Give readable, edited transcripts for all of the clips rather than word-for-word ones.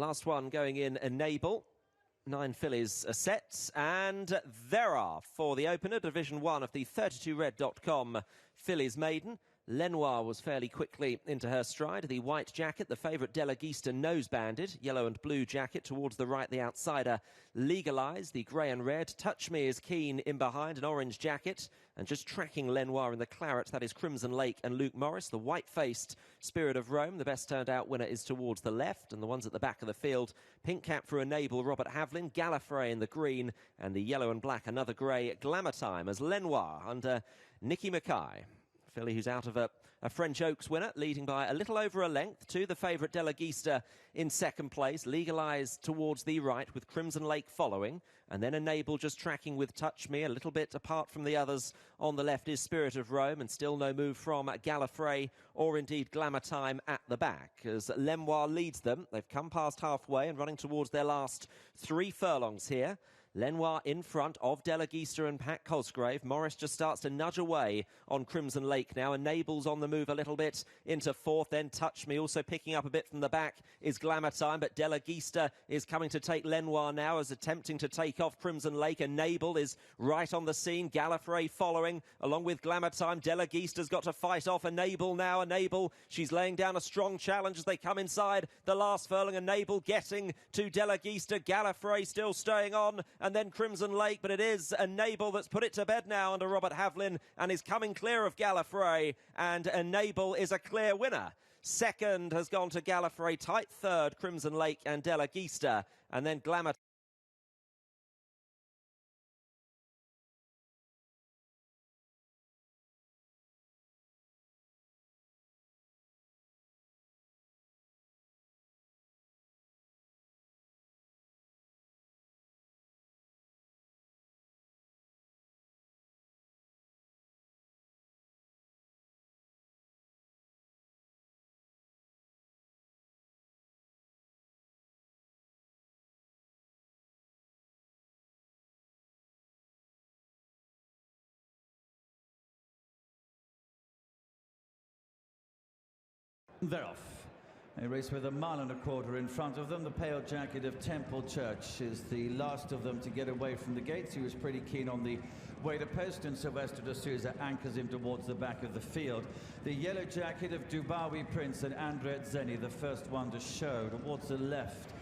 Last one going in Enable. 9 fillies sets, and there are for the opener, Division 1 of the 32red.com Fillies Maiden. Lenoir was fairly quickly into her stride. The white jacket, the favourite Delagista nose-banded. Yellow and blue jacket towards the right, the outsider Legalised. The grey and red. Touch Me is keen in behind, an orange jacket. And just tracking Lenoir in the claret, that is Crimson Lake and Luke Morris. The white-faced Spirit of Rome, the best turned-out winner, is towards the left. And the ones at the back of the field, pink cap for Enable, Robert Havlin. Gallifrey in the green, and the yellow and black, another grey, Glamour Time as Lenoir under Nicky Mackay. Filly who's out of a French Oaks winner, leading by a little over a length to the favourite Delagista in second place. Legalised towards the right with Crimson Lake following. And then Enable just tracking with Touch Me. A little bit apart from the others on the left is Spirit of Rome, and still no move from Gallifrey or indeed Glamour Time at the back. As Lenoir leads them, they've come past halfway and running towards their last 3 furlongs here. Lenoir in front of Delagista and Pat Cosgrave. Morris just starts to nudge away on Crimson Lake now. Enable's on the move a little bit into fourth. Then Touch Me also picking up a bit from the back is Glamour Time. But Delagista is coming to take Lenoir now as attempting to take off Crimson Lake. Enable is right on the scene. Gallifrey following along with Glamour Time. Delagista's got to fight off Enable now. Enable, she's laying down a strong challenge as they come inside the last furlong. Enable getting to Delagista. Gallifrey still staying on. And then Crimson Lake, but it is Enable that's put it to bed now under Robert Havlin and is coming clear of Gallifrey, and Enable is a clear winner. Second has gone to Gallifrey, tight third, Crimson Lake and Delagista, and then Glamour. They're off. A race with 1.25 miles in front of them. The pale jacket of Temple Church is the last of them to get away from the gates. He was pretty keen on the way to post, and Sylvester de Souza anchors him towards the back of the field. The yellow jacket of Dubawi Prince and Andret Zeni, the first one to show, towards the left.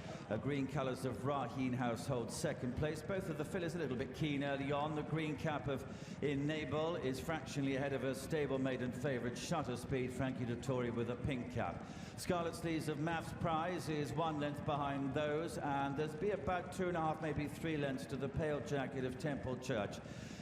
Green colours of Raheen House hold second place. Both of the fillies a little bit keen early on. The green cap of Enable is fractionally ahead of her stable maiden favourite Shutter Speed, Frankie Dettori, with a pink cap. Scarlet Sleeves of Maths Prize is 1 length behind those, and there's be about 2.5, maybe 3 lengths to the pale jacket of Temple Church.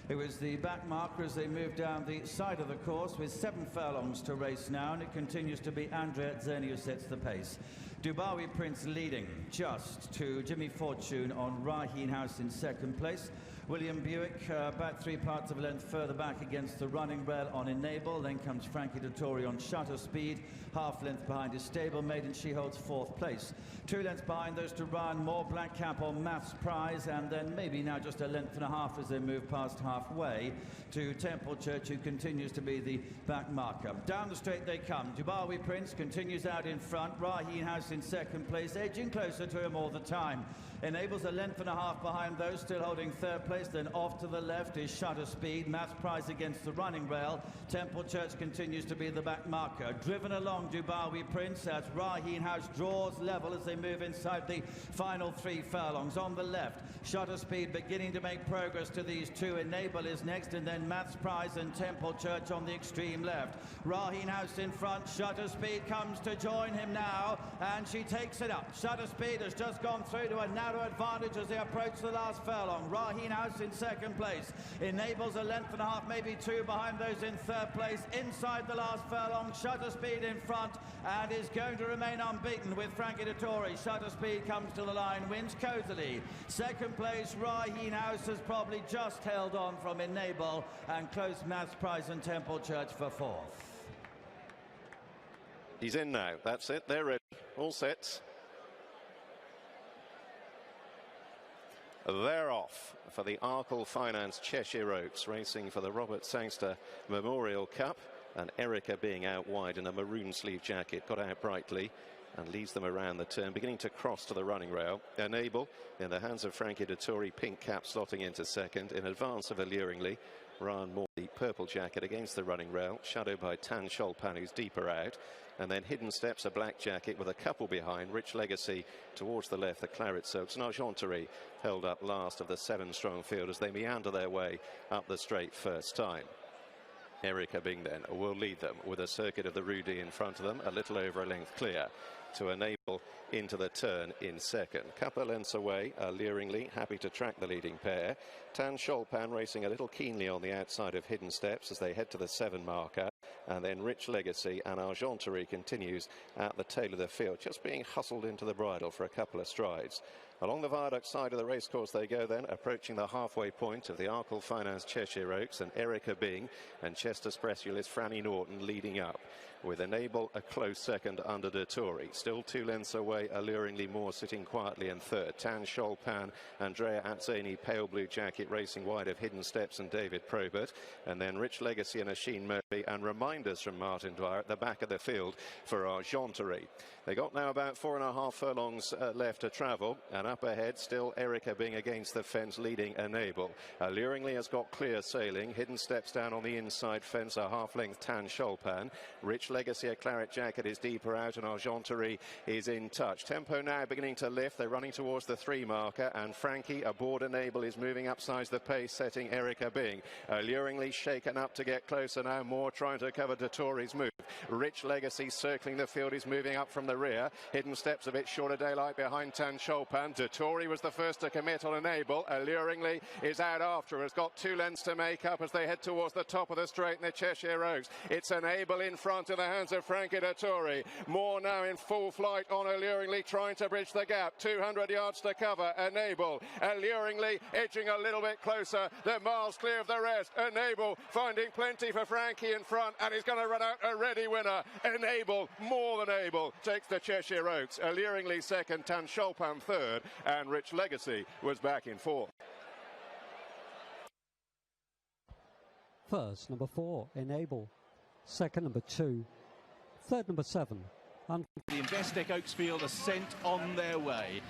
It was the back marker as they move down the side of the course with 7 furlongs to race now, and it continues to be Andrea Zeni who sets the pace. Dubawi Prince leading just to Jimmy Fortune on Raheen House in second place. William Buick about 3 parts of a length further back against the running rail on Enable. Then comes Frankie Dettori on Shutter Speed, half length behind his stable maiden. She holds 4th place. 2 lengths behind those to run more black cap on Maths Prize, and then maybe now just 1.5 lengths as they move past halfway to Temple Church, who continues to be the back marker. Down the straight they come. Dubawi Prince continues out in front. Raheen House in second place, edging closer to him all the time. Enables 1.5 lengths behind those, still holding 3rd place. Then off to the left is Shutter Speed. Maths Prize against the running rail. Temple Church continues to be the back marker. Driven along Dubawi Prince as Raheen House draws level as they move inside the final 3 furlongs. On the left, Shutter Speed beginning to make progress to these 2. Enable is next, and then Maths Prize and Temple Church on the extreme left. Raheen House in front. Shutter Speed comes to join him now, and she takes it up. Shutter Speed has just gone through to a narrow advantage as they approach the last furlong. Raheen House in second place. Enables 1.5 lengths, maybe 2 behind those in 3rd place. Inside the last furlong, Shutter Speed in front and is going to remain unbeaten with Frankie Dettori. Shutter Speed comes to the line, wins cosily. Second place, Raheen House has probably just held on from Enable and close Maths Prize and Temple Church for 4th. He's in now. That's it. They're ready. All set. They're off for the Arkle Finance Cheshire Oaks, racing for the Robert Sangster Memorial Cup, and Erica being out wide in a maroon sleeve jacket, got out brightly. and leads them around the turn, beginning to cross to the running rail. Enable in the hands of Frankie Dettori, pink cap slotting into second, in advance of Alluringly. Ryan Moore, the purple jacket, against the running rail, shadowed by Tan Sholpan, who's deeper out. And then Hidden Steps, a black jacket with a couple behind. Rich Legacy towards the left, the Claret Oaks. And Argenterie held up last of the 7 strong field as they meander their way up the straight first time. Erica Bing then will lead them with a circuit of the Rudy in front of them, a little over a length clear to Enable into the turn in second. Couple of lengths away, Alluringly happy to track the leading pair. Tan Sholpan racing a little keenly on the outside of Hidden Steps as they head to the 7 marker. And then Rich Legacy and Argenterie continues at the tail of the field, just being hustled into the bridle for a couple of strides. Along the viaduct side of the racecourse they go then, approaching the halfway point of the Arkle Finance Cheshire Oaks, and Erica Bing and Chester Specialist Franny Norton leading up, with Enable a close second under Dettori. Still 2 lengths away, Alluringly Moore sitting quietly in third. Tan Sholpan, Andrea Atzeni, pale blue jacket, racing wide of Hidden Steps and David Probert. And then Rich Legacy and Asheen Murphy, and reminders from Martin Dwyer at the back of the field for Argenterie. They got now about 4.5 furlongs left to travel, and up ahead still Erica Bing against the fence leading Enable. Alluringly has got clear sailing. Hidden Steps down on the inside fence, a half-length Tan Sholpan. Rich Legacy, a claret jacket, is deeper out, and Argenterie is in touch. Tempo now beginning to lift. They're running towards the 3 marker, and Frankie aboard Enable is moving upsides the pace, setting Erica Bing. Alluringly shaken up to get closer now. Moore trying to cover Dettori's move. Rich Legacy circling the field, is moving up from the rear. Hidden Steps a bit shorter daylight behind Tan Sholpan. Dettori was the first to commit on Enable. Alluringly is out after, has got 2 lengths to make up as they head towards the top of the straight in the Cheshire Oaks. It's Enable in front of the hands of Frankie Dettori. Moore now in full flight on Alluringly, trying to bridge the gap. 200 yards to cover. Enable. Alluringly edging a little bit closer. They're miles clear of the rest. Enable finding plenty for Frankie in front, and he's going to run out a ready winner. Enable, more than able, takes the Cheshire Oaks. Alluringly second, Tan Sholpan third, and Rich Legacy was back in fourth. First, number 4, Enable. Second, number 2. Third, number 7. The Investec Oaks field are sent on their way.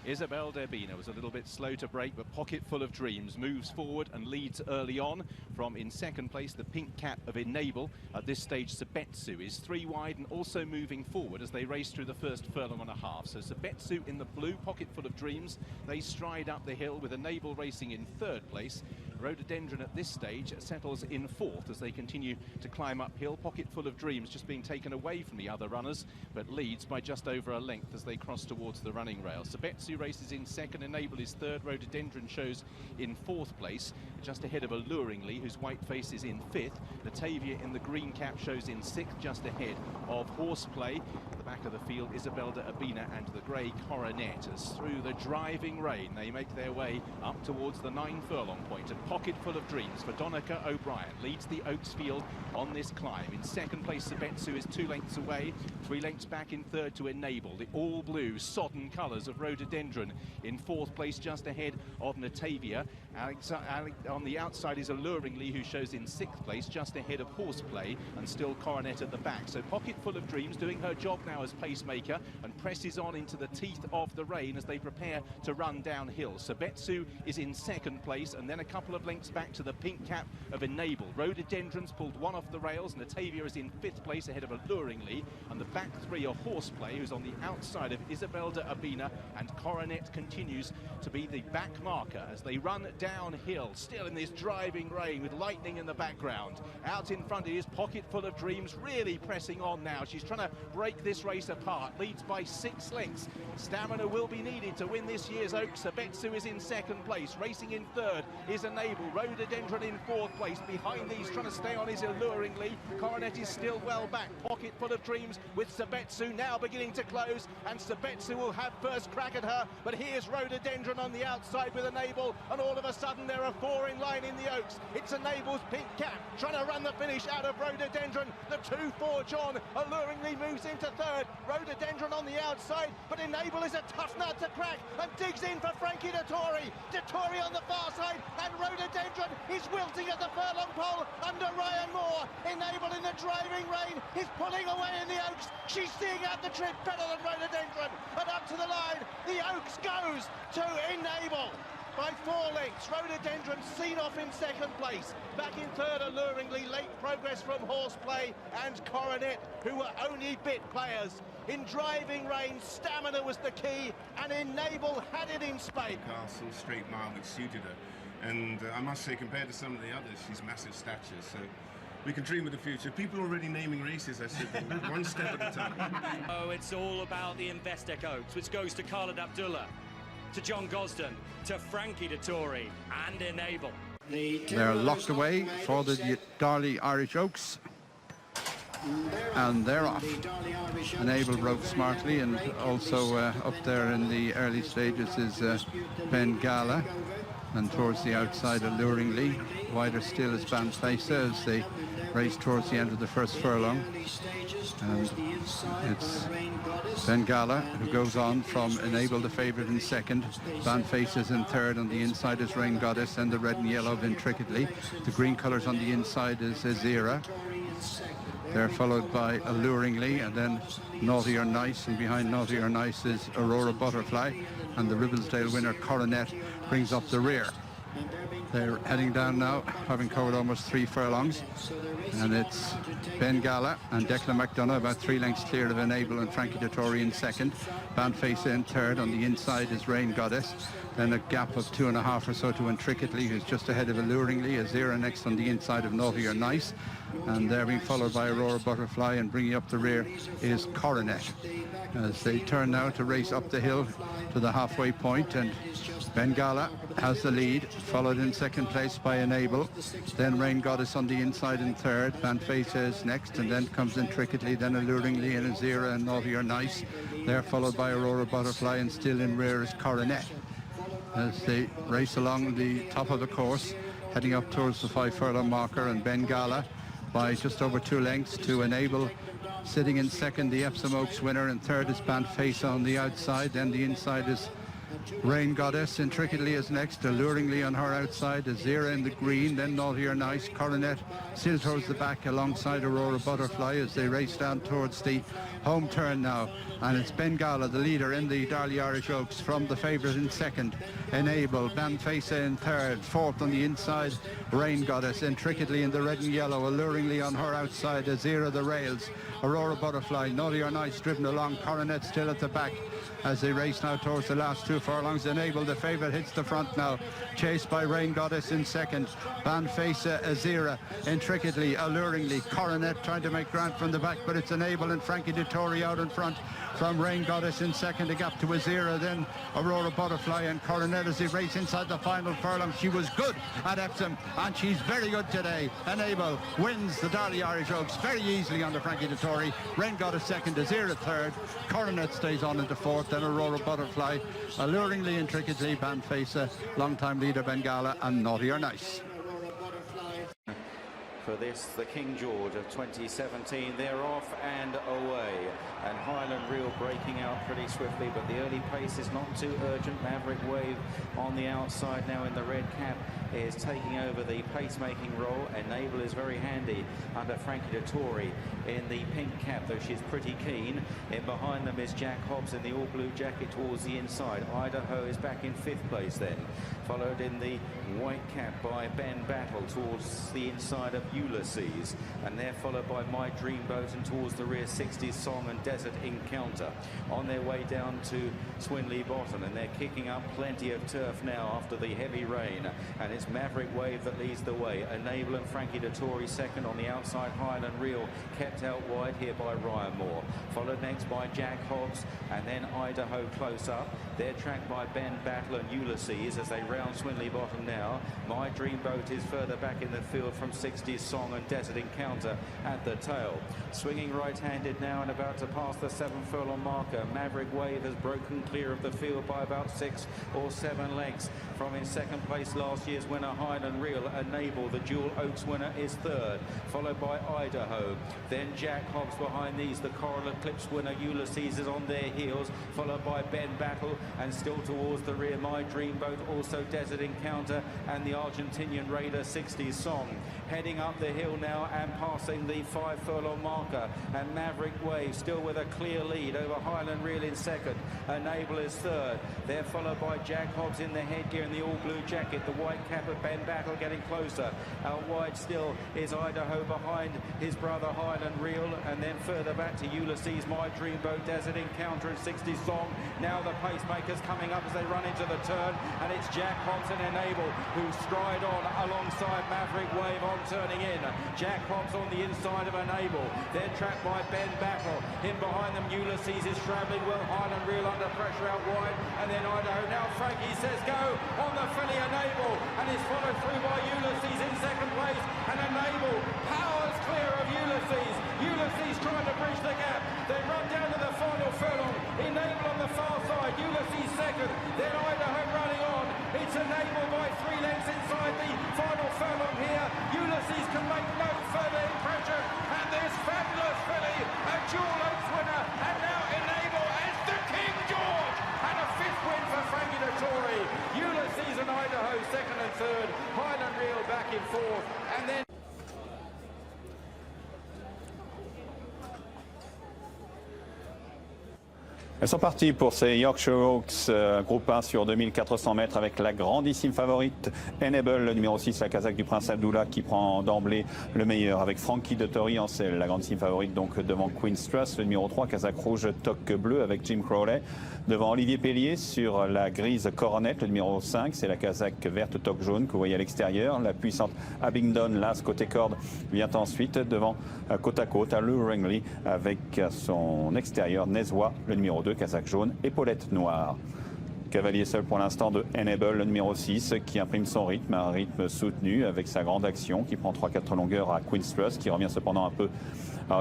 Isabel Derbina was a little bit slow to break, but pocket full of dreams, moves forward and leads early on. From in second place, the pink cap of Enable. At this stage, Sabetsu is 3 wide and also moving forward as they race through the first furlong and a half. So Sabetsu in the blue, pocket full of dreams. They stride up the hill with Enable racing in 3rd place. Rhododendron at this stage settles in 4th as they continue to climb uphill. Pocket full of dreams just being taken away from the other runners, but leads by just over a length as they cross towards the running rail. Sabetsu races in 2nd, Enable is 3rd, Rhododendron shows in 4th place, just ahead of Alluringly, whose white face is in 5th. Natavia in the green cap shows in 6th, just ahead of Horseplay. At the back of the field, Isabel de Urbina and the grey Coronet, as through the driving rain they make their way up towards the 9 furlong point. And pocket full of dreams for Donica O'Brien leads the Oaks field on this climb. In 2nd place, Sabetsu is 2 lengths away, 3 lengths back in 3rd to Enable, the all blue sodden colours of Rhododendron. In 4th place, just ahead of Natavia. On the outside is Alluringly, who shows in 6th place, just ahead of Horseplay, and still Coronet at the back. So pocket full of dreams doing her job now as pacemaker and presses on into the teeth of the rain as they prepare to run downhill. Sabetsu is in 2nd place, and then a couple of lengths back to the pink cap of Enable. Rhododendron's pulled 1 off the rails. Natavia is in 5th place ahead of Alluringly, and the back 3 are Horseplay, who's on the outside of Isabel de Urbina, and Coronet continues to be the back marker as they run downhill, still in this driving rain with lightning in the background. Out in front is pocket full of dreams, really pressing on now. She's trying to break this race apart, leads by 6 lengths. Stamina will be needed to win this year's Oaks. Sabetsu is in 2nd place, racing in 3rd is Enable. Rhododendron in 4th place. Behind these, trying to stay on is Alluringly. Coronet is still well back. Pocket full of dreams with Sabetsu now beginning to close, and Sabetsu will have first crack at her, but here's Rhododendron on the outside with Enable, and all of a sudden there are 4 in line in the Oaks. It's Enable's pink cap trying to run the finish out of Rhododendron. The 2-4 John Alluringly moves into 3rd. Rhododendron on the outside, but Enable is a tough nut to crack and digs in for Frankie Dettori. Dettori on the far side, and Rhododendron Rhododendron is wilting at the furlong pole under Ryan Moore. Enable in the driving rain is pulling away in the Oaks. She's seeing out the trip better than Rhododendron. And up to the line, the Oaks goes to Enable by 4 lengths. Rhododendron seen off in second place. Back in third, alluringly, late progress from Horseplay and Coronet, who were only bit players. In driving rain, stamina was the key, and Enable had it in spades. Castle straight mile, which suited her. And I must say, compared to some of the others, she's massive stature, so we can dream of the future. People are already naming races, I said, one step at a time. Oh, it's all about the Investec Oaks, which goes to Khaled Abdullah, to John Gosden, to Frankie Dettori, and Enable. They're locked away for the Darley Irish Oaks. And they're off. Enable broke smartly, and also up there in the early stages is Bengala, and towards the outside alluringly. Wider still is Banfesa as they race towards the end of the first furlong. And it's Bengala who goes on from Enable, the favourite, in second. Banface is in third. On the inside is Rain Goddess, and the red and yellow of Intricately. The green colours on the inside is Azira. They're followed by Alluringly, and then Naughty or Nice, and behind Naughty or Nice is Aurora Butterfly, and the Ribblesdale winner Coronet brings up the rear. They're heading down now, having covered almost 3 furlongs, and it's Bengala and Declan McDonough about 3 lengths clear of Enable, and Frankie Dettori in second. Banface in third. On the inside is Rain Goddess. Then a gap of 2.5 or so to Intricately, who's just ahead of Alluringly. Azira next on the inside of Naughty or Nice, and they're being followed by Aurora Butterfly, and bringing up the rear is Coronet as they turn now to race up the hill to the halfway point. And Bengala has the lead, followed in second place by Enable, then Rain Goddess on the inside in third. Banface is next, and then comes Intricately, then Alluringly, and Azira and Naughty or Nice. They're followed by Aurora Butterfly, and still in rear is Coronet as they race along the top of the course, heading up towards the 5 furlong marker. And Bengala by just over 2 lengths to Enable, sitting in second, the Epsom Oaks winner. In third is Banface on the outside. Then the inside is Rain Goddess. Intricately is next, Alluringly on her outside, Azira in the green, then Naughty or Nice. Coronet still towards the back alongside Aurora Butterfly as they race down towards the home turn now. And it's Bengala, the leader in the Darley Irish Oaks, from the favourite in second, Enable. Banface in third. Fourth on the inside, Rain Goddess. Intricately in the red and yellow, Alluringly on her outside, Azira the rails. Aurora Butterfly, Naughty or Nice driven along. Coronet still at the back as they race now towards the last 2 furlongs. Enable, the favourite, hits the front now, chased by Rain Goddess in second. Banface, Azira, Intricately, Alluringly. Coronet trying to make ground from the back, but it's Enable and Frankie Dettori out in front from Rain Goddess in second. A gap to Azira, then Aurora Butterfly and Coronet as they race inside the final furlong. She was good at Epsom, and she's very good today. Enable wins the Darley Irish Oaks very easily under Frankie Dettori. Rain Goddess second, Azira third. Coronet stays on into fourth, then Aurora Butterfly, Alluringly, Intricately, Banface, long-time leader Bengala, and Naughty or Nice. For this, the King George of 2017, they're off and away, and Highland Reel breaking out pretty swiftly, but the early pace is not too urgent. Maverick Wave on the outside now in the red cap is taking over the pacemaking role. Enable is very handy under Frankie Dettori in the pink cap, though she's pretty keen. In behind them is Jack Hobbs in the all blue jacket towards the inside. Idaho is back in 5th place then, followed in the white cap by Ben Battle towards the inside of Ulysses, and they're followed by My Dreamboat, and towards the rear 60s Song and Desert Encounter on their way down to Swinley Bottom, and they're kicking up plenty of turf now after the heavy rain, and it's Maverick Wave that leads the way. Enable and Frankie Dettori second. On the outside, Highland Reel kept out wide here by Ryan Moore, followed next by Jack Hobbs, and then Idaho close up. They're tracked by Ben Battle and Ulysses as they round Swinley Bottom now. My Dreamboat is further back in the field from 60 Song and Desert Encounter at the tail. Swinging right-handed now and about to pass the 7-furlong marker. Maverick Wave has broken clear of the field by about 6 or 7 lengths. From in second place last year's winner Highland Reel. Enable, the Dual Oaks winner, is third, followed by Idaho. Then Jack Hobbs behind these. The Coral-Eclipse winner Ulysses is on their heels, followed by Ben Battle, and still towards the rear My Dreamboat, also Desert Encounter, and the Argentinian Raider 60 Song. Heading up the hill now and passing the 5-furlong marker, and Maverick Wave still with a clear lead over Highland Reel in second. Enable is third. They're followed by Jack Hobbs in the headgear and the all-blue jacket. The white cap of Ben Battle getting closer. Out wide still is Idaho behind his brother Highland Reel, and then further back to Ulysses, My Dreamboat, Desert Encounter and 60 Song. Now the pacemakers coming up as they run into the turn, and it's Jack Hobbs and Enable who stride on alongside Maverick Wave on turning in. Jack Hobbs on the inside of Enable. They're trapped by Ben Battle. In behind them Ulysses is travelling well. Highland Reel under pressure out wide, and then Idaho. Now Frankie says go on the filly Enable, and is followed through by Ulysses in second place, and Enable powers clear of Ulysses. Ulysses trying to bridge the gap. They run down to the final furlong. Enable on the far side. Ulysses second. Then Idaho running on. It's Enable by 3 lengths inside the final furlong here. Ulysses can make no further impression. And this fabulous filly, a Dual Oaks winner, and now Enable as the King George. And a 5th win for Frankie Dettori. Ulysses and Idaho second and third. Highland Reel back in 4th. And then Elles sont parties pour ces Yorkshire Oaks, groupe 1 sur 2400 mètres avec la grandissime favorite Enable, le numéro 6, la Kazakh du Prince Abdullah qui prend d'emblée le meilleur avec Frankie Dettori en selle, la grandissime favorite donc devant Queen's Trust, le numéro 3, Kazakh rouge toque bleu avec Jim Crowley, devant Olivier Pellier sur la grise Coronet, le numéro 5, c'est la Kazakh verte toque jaune que vous voyez à l'extérieur, la puissante Abingdon, l'as côté corde vient ensuite devant côte à côte à Luringly avec son extérieur Nezwa, le numéro 2, Kazakh jaune, épaulette noire. Cavalier seul pour l'instant de Enable, le numéro 6, qui imprime son rythme, un rythme soutenu avec sa grande action, qui prend 3-4 longueurs à Queen's Trust, qui revient cependant un peu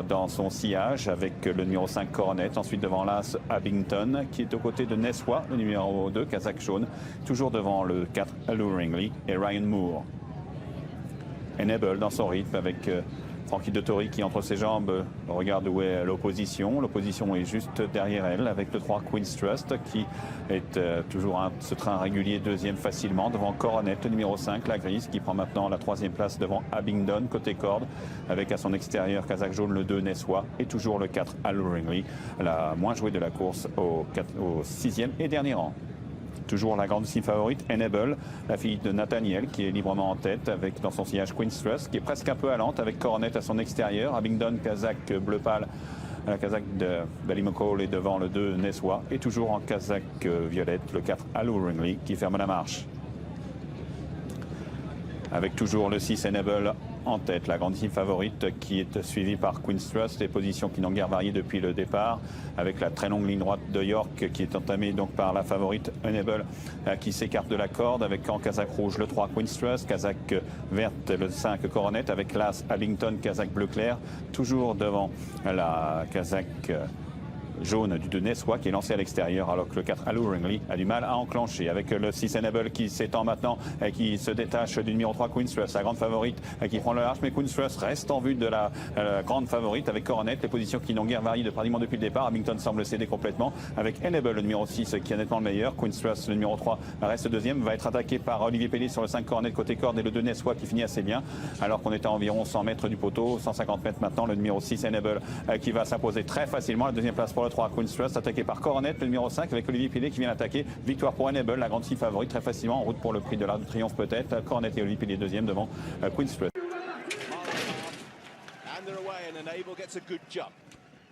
dans son sillage avec le numéro 5 Coronet. Ensuite devant l'as Abington, qui est aux côtés de Neswa, le numéro 2 Kazakh jaune, toujours devant le 4 Alluringly et Ryan Moore. Enable dans son rythme avec Frankie Dettori qui entre ses jambes regarde où est l'opposition. L'opposition est juste derrière elle avec le 3 Queen's Trust qui est toujours ce train régulier deuxième facilement devant Coronet, le numéro 5, la grise qui prend maintenant la 3e place devant Abingdon côté corde avec à son extérieur Kazakh jaune le 2 Neswa et toujours le 4 Alluringly, la moins jouée de la course au 6e et dernier rang. Toujours la grandissime favorite, Enable, la fille de Nathaniel, qui est librement en tête, avec dans son sillage Queen's Trust, qui est presque un peu allante, avec Coronet à son extérieur. Abingdon, Kazakh bleu pâle, la Kazakh de Ballymacaul est devant le 2 Neswa, et toujours en Kazakh violette, le 4 Alluringly, qui ferme la marche. Avec toujours le 6 Enable en tête, la grandissime favorite qui est suivie par Queen's Trust, et positions qui n'ont guère varié depuis le départ, avec la très longue ligne droite de York qui est entamée donc par la favorite Enable qui s'écarte de la corde, avec en Kazakh rouge le 3 Queen's Trust, Kazakh verte le 5 Coronet, avec l'as Abington, Kazakh bleu clair, toujours devant la Kazakh jaune du 2 Neswa qui est lancé à l'extérieur alors que le 4 Alluringly a du mal à enclencher avec le 6 Enable qui s'étend maintenant et qui se détache du numéro 3 Queen's Trust, la grande favorite qui prend le large, mais Queen's Trust reste en vue de la grande favorite avec Coronet, les positions qui n'ont guère varié pratiquement depuis le départ. Abington semble céder complètement avec Enable le numéro 6 qui est nettement le meilleur. Queen's Trust le numéro 3 reste deuxième, va être attaqué par Olivier Pellier sur le 5 Coronet côté corde et le 2 Neswa qui finit assez bien alors qu'on est à environ 100 mètres du poteau, 150 mètres maintenant. Le numéro 6 Enable qui va s'imposer très facilement, la deuxième place pour le 3 Queen's Trust, attaqué par Coronet, le numéro 5 avec Olivier Pellier qui vient attaquer. Victoire pour Enable, la grande favorite très facilement, en route pour le prix de l'Arc de Triomphe peut-être. Coronet et Olivier Pellier deuxième devant Queen's Trust. And they're away and Enable gets a good jump.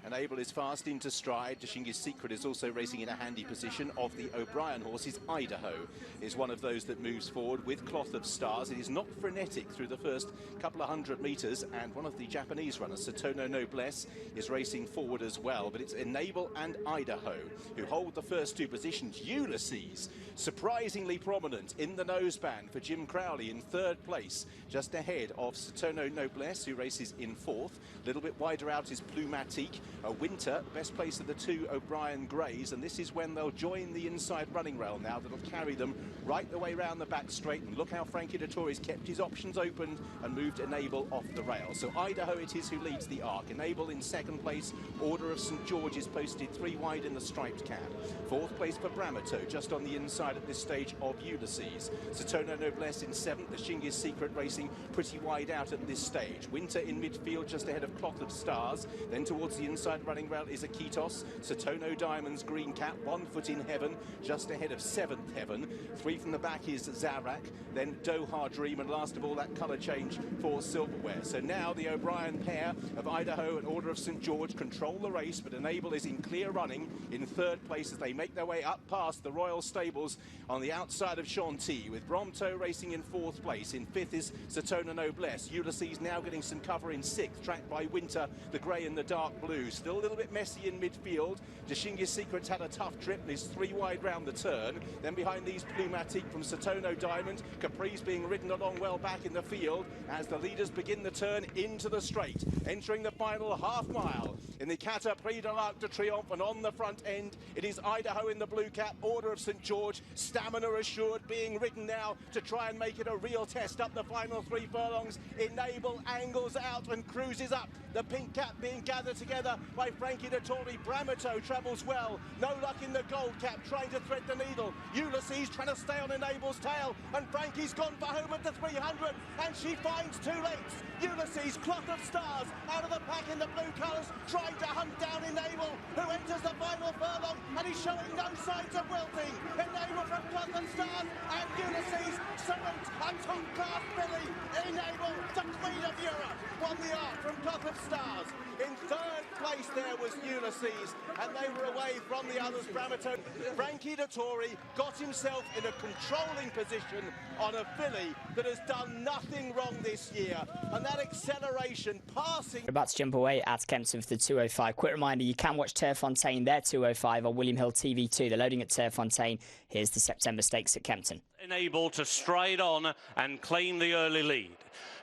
Enable is fast into stride. Dashingis Secret is also racing in a handy position. Of the O'Brien horses, Idaho is one of those that moves forward with Cloth of Stars. It is not frenetic through the first couple of 100 metres, and one of the Japanese runners, Satono Noblesse, is racing forward as well. But it's Enable and Idaho who hold the first two positions. Ulysses, surprisingly prominent in the noseband for Jim Crowley in third place, just ahead of Satono Noblesse, who races in fourth. A little bit wider out is Plumatique. Winter, the best place of the two O'Brien Greys, and this is when they'll join the inside running rail now. That'll carry them right the way round the back straight, and look how Frankie Dettori's kept his options open and moved Enable off the rail. So Idaho it is who leads the arc. Enable in second place. Order of St George is posted 3 wide in the striped cap. Fourth place for Bramato, just on the inside at this stage of Ulysses. Satono Noblesse in seventh. The Dashingis Secret racing pretty wide out at this stage. Winter in midfield just ahead of Cloth of Stars. Then towards the inside running rail is Akitos. Satono Diamond's green cap, 1 foot in heaven, just ahead of 7th Heaven. 3 from the back is Zarak, then Doha Dream, and last of all that colour change for Silverware. So now the O'Brien pair of Idaho and Order of St George control the race, but Enable is in clear running in third place as they make their way up past the Royal Stables on the outside of Chantilly, with Bromto racing in fourth place. In fifth is Satono Noblesse. Ulysses now getting some cover in sixth, tracked by Winter, the grey and the dark blue. Still a little bit messy in midfield. Dashingis Secret's had a tough trip and is 3 wide round the turn. Then behind these Plumatique from Satono Diamond. Capri's being ridden along well back in the field as the leaders begin the turn into the straight. Entering the final half mile in the Cata Prix de l'Arc de Triomphe, and on the front end it is Idaho in the blue cap, Order of St George, stamina assured, being ridden now to try and make it a real test up the final 3 furlongs. Enable angles out and cruises up. The pink cap being gathered together by Frankie Dettori. Bramato travels well. No luck in the gold cap, trying to thread the needle. Ulysses trying to stay on Enable's tail, and Frankie's gone for home at the 300, and she finds 2 lengths. Ulysses, Cloth of Stars, out of the pack in the blue colours, trying to hunt down Enable, who enters the final furlong, and he's showing no signs of wilting. Enable from Cloth of Stars, and Ulysses cement a top-class filly. Enable, the Queen of Europe, won the arc from Cloth of Stars. In third place there was Ulysses, and they were away from the others. Bramato. Frankie Dettori got himself in a controlling position on a filly that has done nothing wrong this year, and that acceleration passing. We're about to jump away at Kempton for the 205. Quick reminder, you can watch Terrefontaine, their 205 on William Hill TV2. They're loading at Terrefontaine. Here's the September Stakes at Kempton. Enable to stride on and claim the early lead.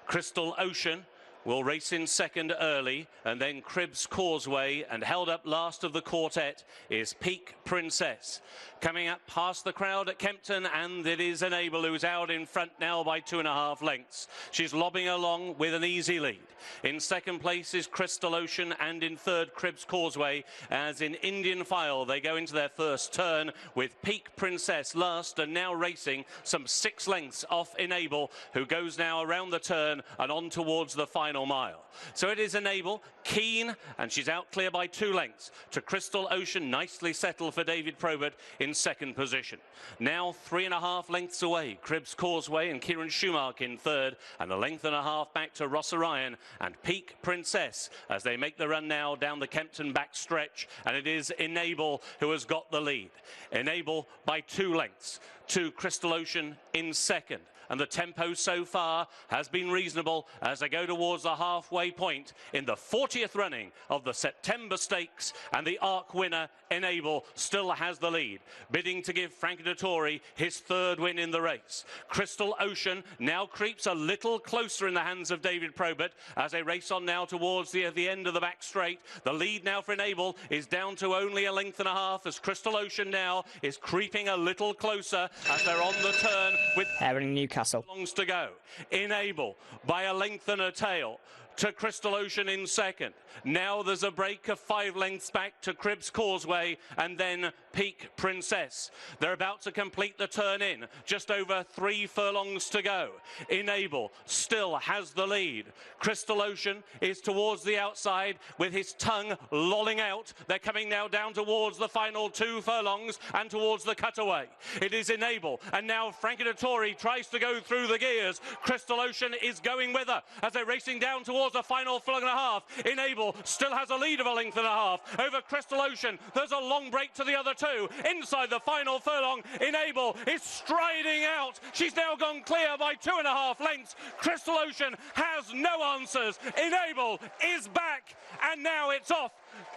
Crystal Ocean will race in second early, and then Cribs Causeway, and held up last of the quartet is Peak Princess. Coming up past the crowd at Kempton, and it is Enable who's out in front now by 2.5 lengths. She's lobbing along with an easy lead. In second place is Crystal Ocean, and in third Cribs Causeway, as in Indian file they go into their first turn with Peak Princess last, and now racing some 6 lengths off Enable, who goes now around the turn and on towards the final mile. So it is Enable, keen, and she's out clear by 2 lengths to Crystal Ocean, nicely settled for David Probert in second position. Now 3.5 lengths away, Cribs Causeway and Kieran Schumacher in third, and a length and a half back to Ross Orion and Peak Princess as they make the run now down the Kempton back stretch, and it is Enable who has got the lead. Enable by 2 lengths to Crystal Ocean in second. And the tempo so far has been reasonable as they go towards the halfway point in the 40th running of the September Stakes, and the arc winner Enable still has the lead, bidding to give Frankie Dettori his 3rd win in the race. Crystal Ocean now creeps a little closer in the hands of David Probert as they race on now towards the end of the back straight. The lead now for Enable is down to only 1.5 lengths as Crystal Ocean now is creeping a little closer as they're on the turn with Newcastle. Longs to go. Enable by 1 length and a tail to Crystal Ocean in second. Now there's a break of 5 lengths back to Cribs Causeway, and then Peak Princess. They're about to complete the turn in. Just over 3 furlongs to go. Enable still has the lead. Crystal Ocean is towards the outside with his tongue lolling out. They're coming now down towards the final 2 furlongs and towards the cutaway. It is Enable, and now Frankie Dettori tries to go through the gears. Crystal Ocean is going with her as they're racing down towards the final furlong and a half. Enable still has a lead of a length and a half over Crystal Ocean. There's a long break to the other 2. Inside the final furlong, Enable is striding out. She's now gone clear by 2.5 lengths. Crystal Ocean has no answers. Enable is back, and now it's off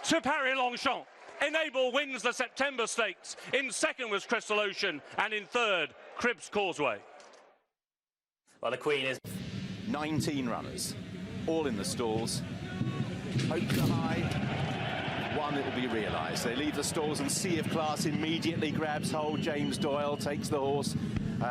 to Paris-Longchamp. Enable wins the September Stakes. In second was Crystal Ocean, and in third, Cribs Causeway. Well, the Queen is 19 runners, all in the stalls. Hope to high. One, it will be realised. They leave the stalls, and Sea of Class immediately grabs hold. James Doyle takes the horse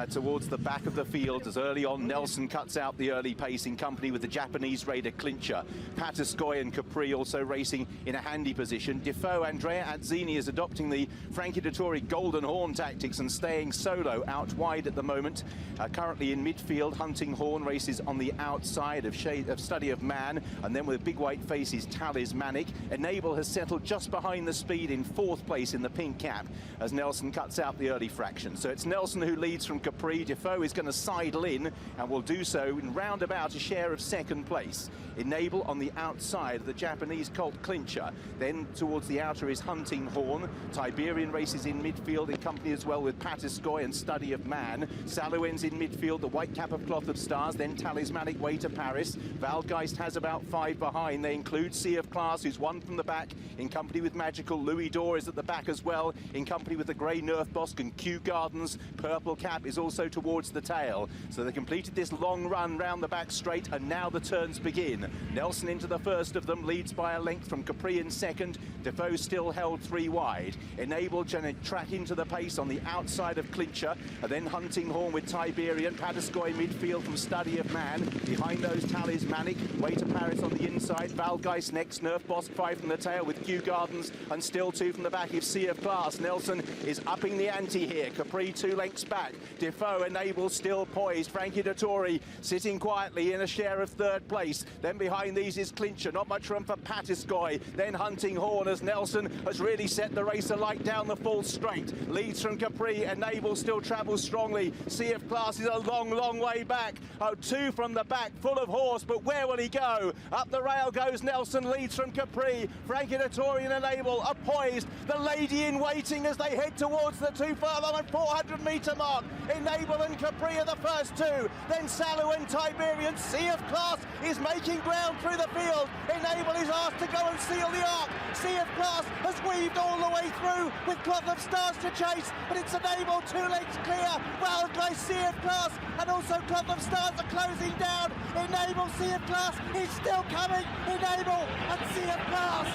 towards the back of the field as early on Nelson cuts out the early pace in company with the Japanese raider Clincher. Patiscoy and Capri also racing in a handy position. Defoe, Andrea Azzini is adopting the Frankie Dettori Golden Horn tactics and staying solo out wide at the moment. Currently in midfield, Hunting Horn races on the outside of Study of Man, and then with big white faces Talismanic. Enable has settled just behind the speed in 4th place in the pink cap as Nelson cuts out the early fraction. So it's Nelson who leads from Capri. Defoe is going to sidle in and will do so in roundabout a share of 2nd place. Enable on the outside, the Japanese colt Clincher. Then towards the outer is Hunting Horn. Tiberian races in midfield in company as well with Patiscoy and Study of Man. Salouin's in midfield, the white cap of Cloth of Stars, then Talismanic Way to Paris. Valgeist has about 5 behind. They include Sea of Class, who's 1 from the back in company with Magical. Louis D'Or is at the back as well in company with the Grey Nerf Bosk, and Kew Gardens Purple Cap is also towards the tail. So they completed this long run round the back straight, and now the turns begin. Nelson into the first of them, leads by a length from Capri in second. Defoe still held 3 wide. Enable to track into the pace on the outside of Clincher, and then Hunting Horn with Tiberian. Patiscoy midfield from Study of Man. Behind those Talismanic, Way to Paris on the inside. Valgeist next, Nerf Bosk 5 from the tail with Kew Gardens, and still 2 from the back is Sea of Class. Nelson is upping the ante here. Capri 2 lengths back. Defoe, Enable still poised. Frankie Dettori sitting quietly in a share of 3rd place. Then behind these is Clincher. Not much room for Patiscoy. Then Hunting Horn as Nelson has really set the race alight down the full straight. Leads from Capri. Enable still travels strongly. Sea of Class is a long, long way back. Oh, 2 from the back, full of horse, but where will he go? Up the rail goes Nelson, leads from Capri. Frankie Dettori and Enable are poised. The lady in waiting as they head towards the 2 furlong and 400 metre mark. Enable and Capri are the first 2. Then Salou and Tiberian. Sea of Class is making ground through the field. Enable is asked to go and seal the arc. Sea of Class has weaved all the way through with Cloth of Stars to chase, but it's Enable 2 legs clear. Wildlife, Sea of Class, and also Cloth of Stars are closing down. Enable, Sea of Class is still coming. Enable and Sea of Class.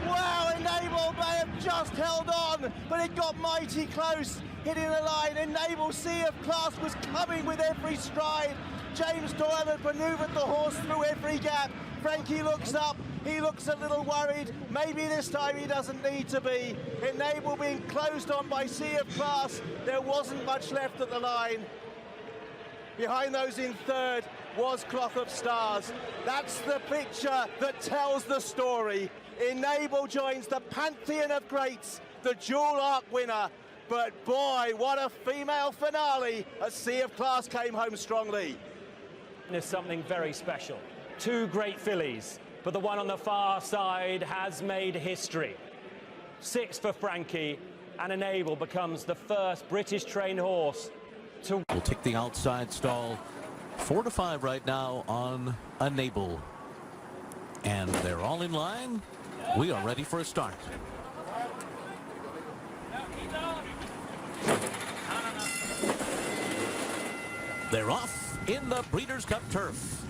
Wow, Enable may have just held on, but it got mighty close, hitting the line. Enable, Sea of Class was coming with every stride. James Doyle had manoeuvred the horse through every gap. Frankie looks up, he looks a little worried. Maybe this time he doesn't need to be. Enable being closed on by Sea of Class. There wasn't much left at the line. Behind those in 3rd was Cloth of Stars. That's the picture that tells the story. Enable joins the pantheon of greats, the dual arc winner. But boy, what a female finale as Sea of Class came home strongly. There's something very special. 2 great fillies, but the one on the far side has made history. 6 for Frankie, and Enable becomes the first British trained horse to... We'll take the outside stall. 4 to 5 right now on Enable. And they're all in line. We are ready for a start. They're off in the Breeders' Cup turf.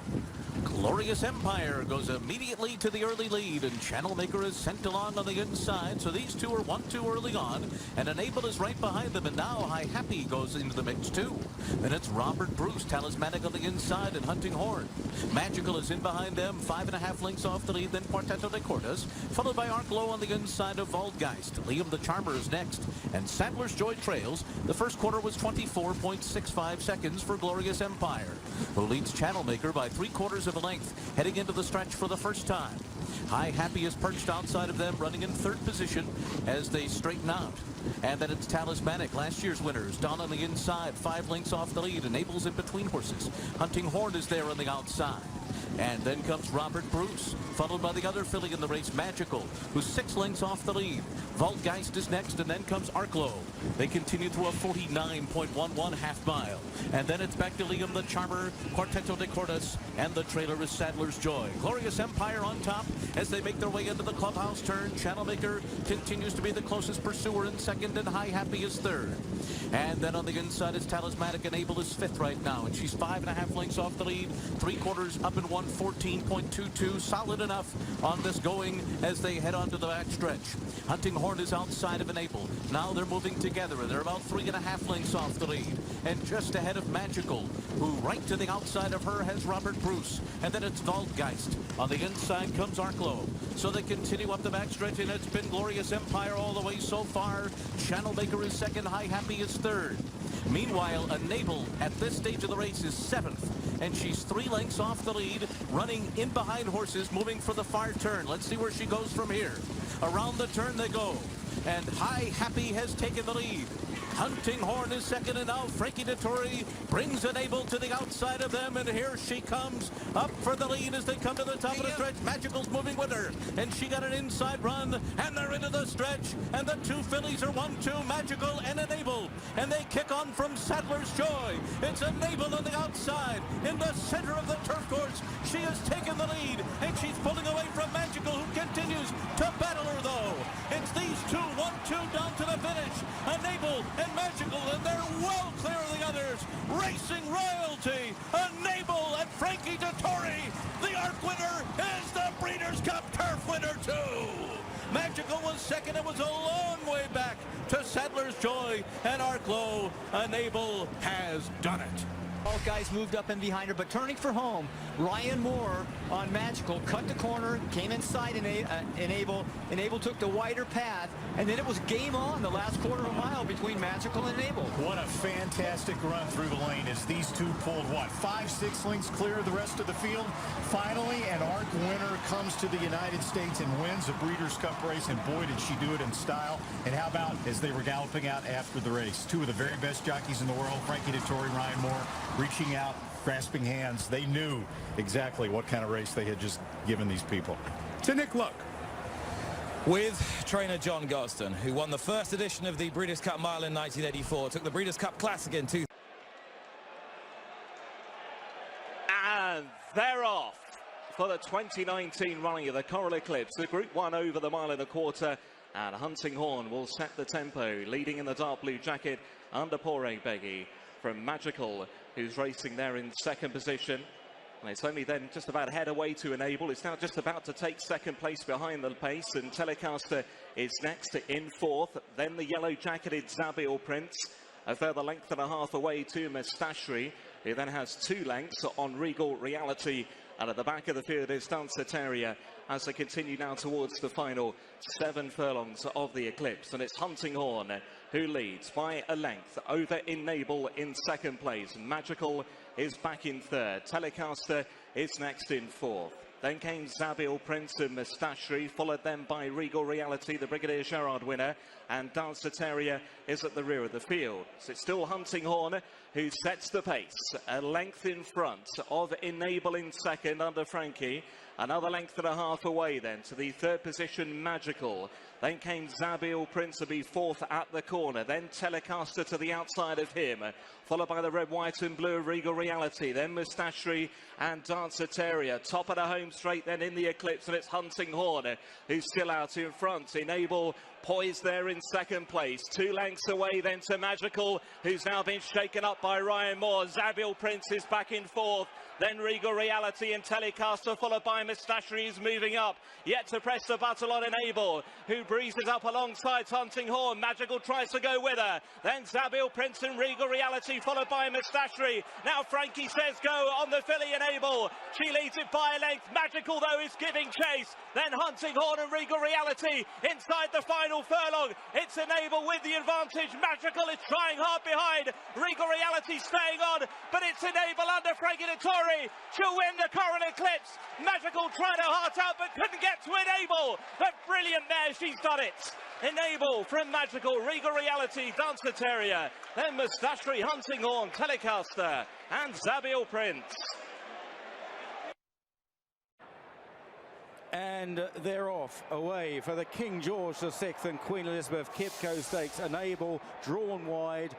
Glorious Empire goes immediately to the early lead, and Channel Maker is sent along on the inside, so these two are 1-2 early on, and Enable is right behind them, and now High Happy goes into the mix too. And it's Robert Bruce, Talismanic on the inside, and Hunting Horn. Magical is in behind them, 5.5 lengths off the lead, then Quarteto de Cortes, followed by Arklow on the inside of Waldgeist. Liam the Charmer is next, and Sadler's Joy trails. The first quarter was 24.65 seconds for Glorious Empire, who leads Channel Maker by 3/4 of a length, heading into the stretch for the first time. High Happy is perched outside of them, running in 3rd position as they straighten out. And then it's Talismanic, last year's winners. Don on the inside, 5 lengths off the lead. Enables in between horses. Hunting Horn is there on the outside. And then comes Robert Bruce, followed by the other filly in the race, Magical, who's 6 lengths off the lead. Waldgeist is next, and then comes Arklow. They continue through a 49.11 half mile. And then it's back to Liam the Charmer, Quarteto de Cortes, and the trailer is Sadler's Joy. Glorious Empire on top as they make their way into the clubhouse turn. Channel Maker continues to be the closest pursuer in second, and High Happy is third. And then on the inside is Talismanic. Enable is 5th right now, and she's 5.5 lengths off the lead. 3/4 up in 1:14.22. Solid enough on this going as they head on to the back stretch. Hunting Horn is outside of Enable. Now they're moving together, and they're about 3.5 lengths off the lead. And just ahead of Magical, who right to the outside of her has Robert Bruce. And then it's Waldgeist. On the inside comes Arklow. So they continue up the back stretch, and it's been Glorious Empire all the way so far. Channel Maker is second. High Happy is third. Meanwhile, Enable at this stage of the race is 7th, and she's 3 lengths off the lead, running in behind horses, moving for the far turn. Let's see where she goes from here. Around the turn they go, and High Happy has taken the lead. Hunting Horn is second, and now Frankie Dettori brings Enable to the outside of them, and here she comes up for the lead as they come to the top of the stretch. Magical's moving with her, and she got an inside run, and they're into the stretch, and the two fillies are 1-2, Magical and Enable, and they kick on from Sadler's Joy. It's Enable on the outside in the center of the turf course. She has taken the lead, and she's pulling away from Magical, who continues to battle her though. It's these two, 1-2 down to the finish. Enable and Magical, and they're well clear of the others. Racing Royalty, Enable, and Frankie Dettori. The ARC winner is the Breeders' Cup Turf winner too. Magical was second. It was a long way back to Sadler's Joy and Arklow. Enable has done it. All guys moved up and behind her, but turning for home, Ryan Moore on Magical cut the corner, came inside Enable. Enable took the wider path, and then it was game on the last quarter of a mile between Magical and Enable. What a fantastic run through the lane as these two pulled, what, 5-6 lengths clear of the rest of the field. Finally, an ARC winner comes to the United States and wins a Breeders' Cup race, and boy, did she do it in style. And how about as they were galloping out after the race, two of the very best jockeys in the world, Frankie Dettori, Ryan Moore, reaching out, grasping hands. They knew exactly what kind of race they had just given these people. To Nick Luck. With trainer John Gosden, who won the first edition of the Breeders' Cup Mile in 1984, took the Breeders' Cup Classic in 2000. And they're off for the 2019 running of the Coral-Eclipse. The Group 1 over the 1.25 miles, and Hunting Horn will set the tempo, leading in the dark blue jacket under Poré Beggy from Magical, who's racing there in second position. And it's only then just about head away to Enable. It's now just about to take second place behind the pace, and Telecaster is next in fourth. Then the yellow-jacketed Zabil Prince, a further length and a half away to Mustachary, who then has 2 lengths on Regal Reality. And at the back of the field is Danceteria as they continue now towards the final 7 furlongs of the Eclipse. And it's Hunting Horn who leads by a length over Enable in second place. Magical is back in third. Telecaster is next in fourth. Then came Zabil Prince and Mustachary, followed then by Regal Reality, the Brigadier Gerard winner, and Danceteria is at the rear of the field. So it's still Hunting Horn who sets the pace, a length in front of Enable in second under Frankie, Another length and a half away then to the third position, Magical. Then came Zabil Prince to be fourth at the corner. Then Telecaster to the outside of him. Followed by the red, white and blue Regal Reality. Then Moustachery and Danceteria. Top of the home straight then in the Eclipse. And it's Hunting Horn who's still out in front. Enable poised there in second place. 2 lengths away then to Magical, who's now been shaken up by Ryan Moore. Zabil Prince is back in fourth. Then Regal Reality and Telecaster, followed by Moustachery, who's moving up. Yet to press the battle on Enable, who breezes up alongside Hunting Horn. Magical tries to go with her. Then Zabil Prince and Regal Reality, followed by Moustachery. Now Frankie says go on the filly Enable. She leads it by a length. Magical, though, is giving chase. Then Hunting Horn and Regal Reality inside the final furlong. It's Enable with the advantage. Magical is trying hard behind. Regal Reality staying on, but it's Enable under Frankie Dettori. She'll win the Coral-Eclipse. Magical tried her heart out but couldn't get to Enable. The brilliant mare, she's done it. Enable from Magical, Regal Reality, Danceteria, then Moustachery, Hunting Horn, Telecaster and Zabil Prince. And they're off away for the King George VI and Queen Elizabeth Kipco Stakes. Enable drawn wide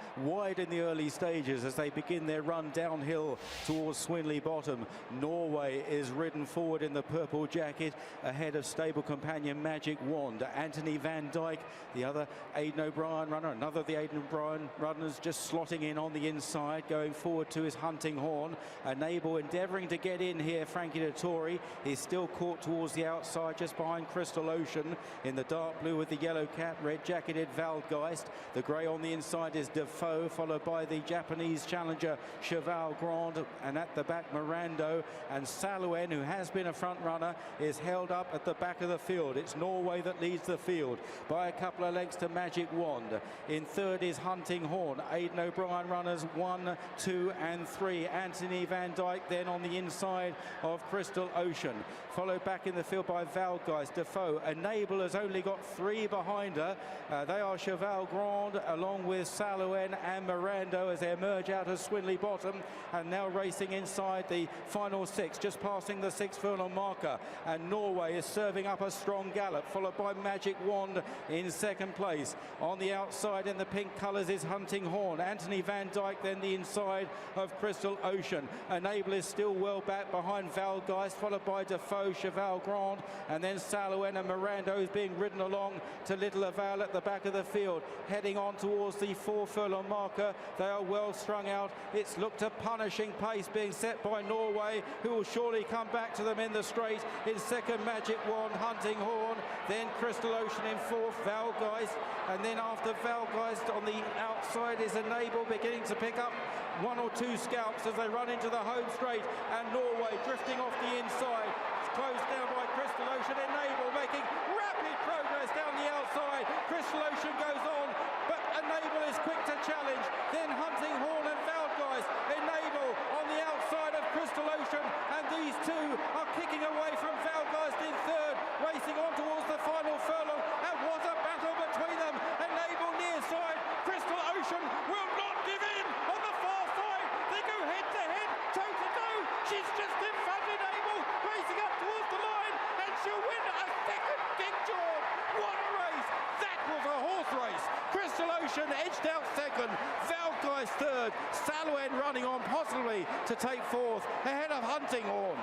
in the early stages as they begin their run downhill towards Swinley Bottom. Norway is ridden forward in the purple jacket ahead of stable companion Magic Wand. Anthony Van Dyke, the other Aidan O'Brien runner, another of the Aidan O'Brien runners just slotting in on the inside, going forward to his Hunting Horn. Enable endeavouring to get in here. Frankie Dettori is still caught towards the outside just behind Crystal Ocean in the dark blue with the yellow cap, red jacketed Valgeist. The grey on the inside is Defoe, followed by the Japanese challenger Cheval Grand, and at the back Mirando, and Saluen, who has been a front runner, is held up at the back of the field. It's Norway that leads the field by a couple of lengths to Magic Wand. In third is Hunting Horn. Aidan O'Brien runners 1, 2 and 3. Anthony Van Dyke then on the inside of Crystal Ocean, followed back in the field by Valgeist. Defoe. Enable has only got 3 behind her. They are Cheval Grand along with Saluen and Mirando as they emerge out of Swinley Bottom, and now racing inside the final 6, just passing the 6 furlong marker, and Norway is serving up a strong gallop, followed by Magic Wand in second place. On the outside in the pink colours is Hunting Horn. Anthony Van Dyke then the inside of Crystal Ocean. Enable is still well back behind Valgeist, followed by Defoe, Cheval Grand, and then Saluen and Mirando is being ridden along to Little Aval at the back of the field, heading on towards the 4 furlong marker. They are well strung out. It's looked a punishing pace being set by Norway, who will surely come back to them in the straight. In second, Magic Wand, Hunting Horn, then Crystal Ocean in fourth, Valgeist, and then after Valgeist on the outside is Enable, beginning to pick up 1 or 2 scalps as they run into the home straight, and Norway drifting off the inside. It's closed down by Crystal Ocean. Enable making rapid progress down the outside. Crystal Ocean goes on, but Enable is quick to challenge. Then Hunting Horn and Valgeist. Enable on the outside of Crystal Ocean, and these two are kicking away from Valgeist in third, racing on towards the final furlong. And what a battle between them. Enable near side. Crystal Ocean will not give in on the far side. They go head to head, toe to toe. She's just in front of Enable, racing up towards the line, and she'll win a second King George. What a race! That was a horse race. Crystal Ocean edged out second, Valgeist third, Saluen running on possibly to take fourth, ahead of Hunting Horn.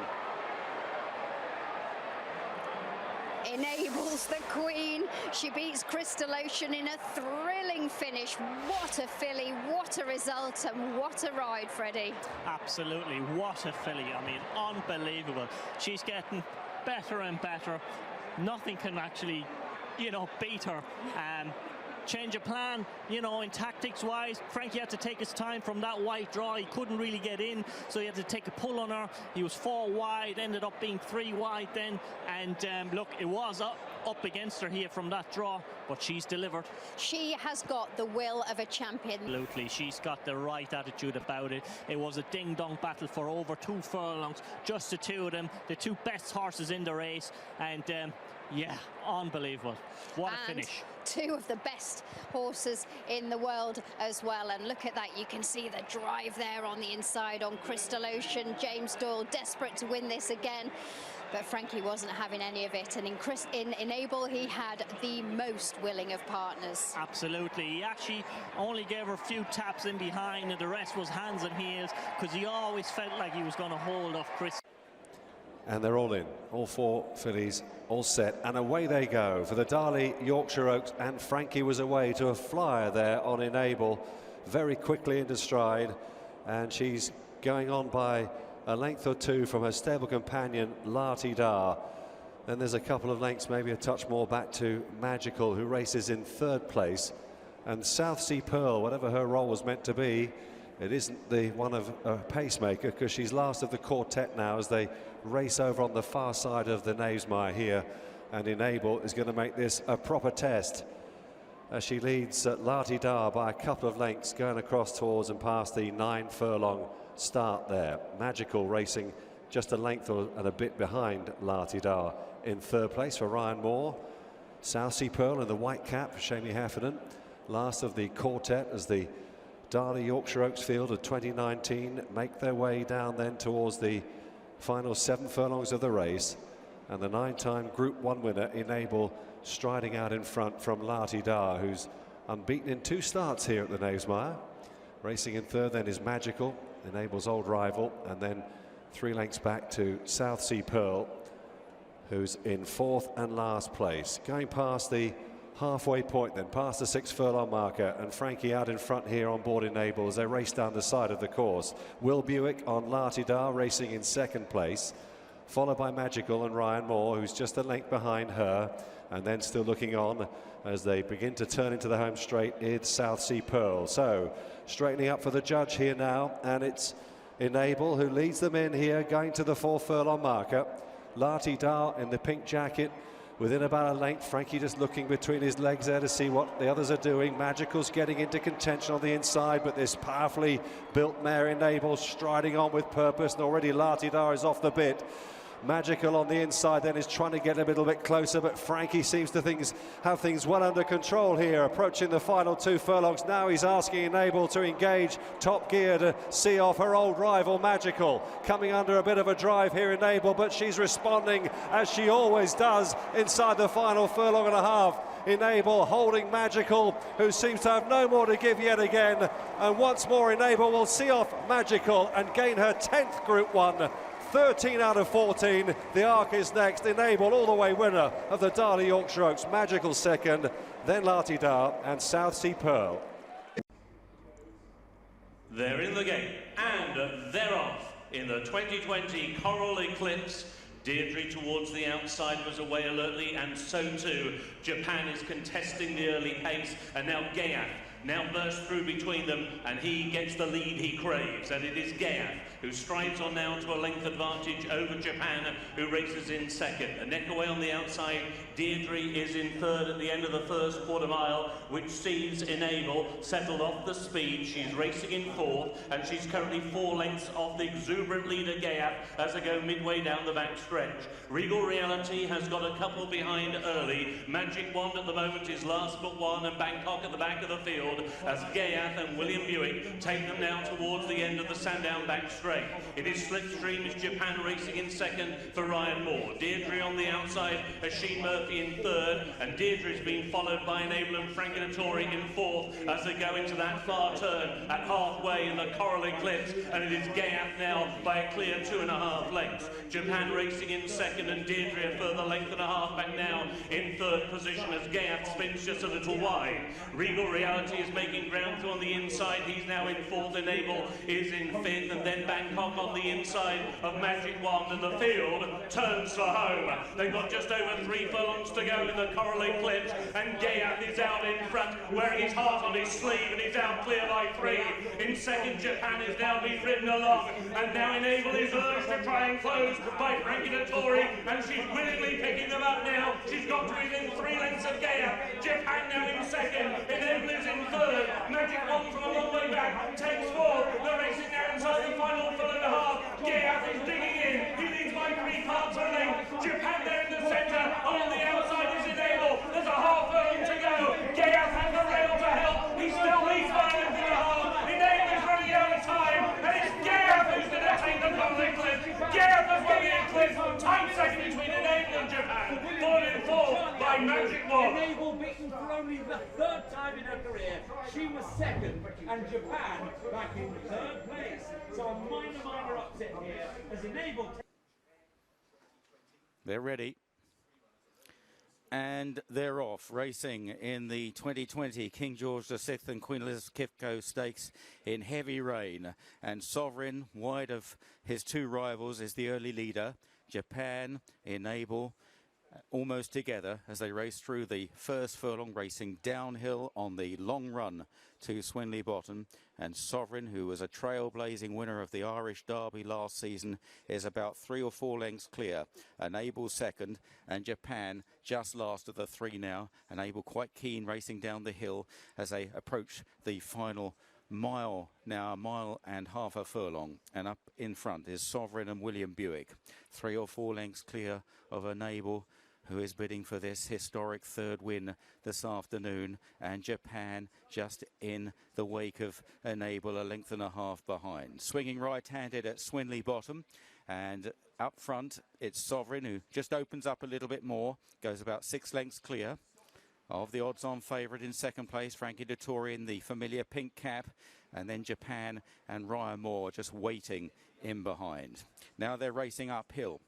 Enables the Queen. She beats Crystal Ocean in a thrilling finish. What a filly, what a result, and what a ride, Freddie. Absolutely, what a filly. I mean, unbelievable. She's getting better and better. Nothing can actually, beat her. Change of plan, in tactics-wise. Frankie had to take his time from that white draw. He couldn't really get in, so he had to take a pull on her. He was 4 wide, ended up being 3 wide then. And look, it was up against her here from that draw, but she's delivered. She has got the will of a champion. Absolutely, she's got the right attitude about it. It was a ding-dong battle for over 2 furlongs, just the 2 of them, the 2 best horses in the race. And Yeah, unbelievable. What a finish. Two of the best horses in the world as well. And look at that, you can see the drive there on the inside on Crystal Ocean. James Doyle desperate to win this again, but Frankie wasn't having any of it. And in Enable, he had the most willing of partners. Absolutely. He actually only gave her a few taps in behind, and the rest was hands and heels, because he always felt like he was going to hold off Chris. And they're all in, all four fillies all set, and away they go for the Darley Yorkshire Oaks. And Frankie was away to a flyer there on Enable, very quickly into stride, and she's going on by a length or two from her stable companion Lati Dar. Then there's a couple of lengths, maybe a touch more, back to Magical, who races in third place. And South Sea Pearl, whatever her role was meant to be, it isn't the one of a pacemaker, because she's last of the quartet now as they race over on the far side of the Knavesmire here. And Enable is going to make this a proper test as she leads Lati Dar by a couple of lengths, going across towards and past the 9 furlong start there. Magical racing just a length and a bit behind Lati Dar in third place for Ryan Moore. South Sea Pearl in the white cap, Shamie Heffernan, last of the quartet as the Darley Yorkshire Oaks field of 2019 make their way down then towards the final 7 furlongs of the race. And the 9-time Group 1 winner Enable striding out in front from Lati Dar, who's unbeaten in 2 starts here at the Knavesmire. Racing in third then is Magical, Enable's old rival, and then 3 lengths back to South Sea Pearl, who's in 4th and last place. Going past the halfway point then, past the 6 furlong marker, and Frankie out in front here on board Enable as they race down the side of the course. Will Buick on Lati Dar racing in 2nd place, followed by Magical and Ryan Moore, who's just a length behind her, and then still looking on as they begin to turn into the home straight is South Sea Pearl. So straightening up for the judge here now, and it's Enable who leads them in here, going to the 4 furlong marker. Lati Dar in the pink jacket within about a length. Frankie just looking between his legs there to see what the others are doing. Magical's getting into contention on the inside, but this powerfully built mare Enable striding on with purpose, and already Lati Dar is off the bit. Magical on the inside then is trying to get a little bit closer, but Frankie seems to have things well under control here, approaching the final 2 furlongs. Now he's asking Enable to engage top gear to see off her old rival Magical. Coming under a bit of a drive here, Enable, but she's responding as she always does inside the final furlong and a half. Enable holding Magical, who seems to have no more to give yet again, and once more Enable will see off Magical and gain her 10th Group 1. 13 out of 14. The arc is next. Enable all the way winner of the Darley Yorkshire Oaks. Magical second, then Lati Dar and South Sea Pearl. They're in the game, and they're off in the 2020 Coral-Eclipse. Deirdre towards the outside was away alertly, and so too Japan is contesting the early pace, and now Gayath now bursts through between them, and he gets the lead he craves, and it is Gayath who strides on now to a length advantage over Japan, who races in second. A neck away on the outside, Deirdre is in third at the end of the first quarter mile, which sees Enable settled off the speed. She's racing in 4th, and she's currently 4 lengths off the exuberant leader Gayath as they go midway down the back stretch. Regal Reality has got a couple behind early. Magic Wand at the moment is last but 1, and Bangkok at the back of the field as Gayath and William Buick take them now towards the end of the Sandown back straight. It is Slipstream is Japan racing in second for Ryan Moore. Deirdre on the outside, Sheen Murphy in third, and Deirdre's been followed by Enable and Frankinatore in 4th as they go into that far turn at halfway in the Coral-Eclipse, and it is Gayath now by a clear 2.5 lengths. Japan racing in second, and Deirdre a further length and a half back now in third position as Gayath spins just a little wide. Regal Reality is making ground through on the inside. He's now in 4th. Enable is in 5th, and then Bangkok on the inside of Magic Wand, and the field turns for home. They've got just over 3 furlongs to go in the Coral-Eclipse, and Gayath is out in front, wearing his heart on his sleeve, and he's out clear by 3. In second, Japan is now being ridden along, and now Enable is urged to try and close by Frankinatore, and she's willingly picking them up now. She's got to within 3 lengths of Gayath. Japan now in second, Enable is in third. Magic Wand from a long way back takes 4. They're racing now inside the final full and a half. Gayath is digging in. He leads by 3 parts a length. Japan there in the centre, on the outside. She was second, and Japan back in third place. So a minor upset here as Enable. They're ready. And they're off, racing in the 2020 King George VI and Queen Elizabeth II Stakes in heavy rain. And Sovereign, wide of his two rivals, is the early leader. Japan, Enable, almost together as they race through the first furlong, racing downhill on the long run to Swinley Bottom. And Sovereign, who was a trailblazing winner of the Irish Derby last season, is about 3 or 4 lengths clear. Enable second, and Japan just last of the three now. Enable quite keen, racing down the hill as they approach the final mile, now a mile and half a furlong. And up in front is Sovereign and William Buick, 3 or 4 lengths clear of Enable, who is bidding for this historic third win this afternoon. And Japan just in the wake of Enable, a length and a half behind. Swinging right-handed at Swinley Bottom, and up front it's Sovereign, who just opens up a little bit more, goes about 6 lengths clear of the odds-on favourite in second place, Frankie Dettori in the familiar pink cap, and then Japan and Ryan Moore just waiting in behind. Now they're racing uphill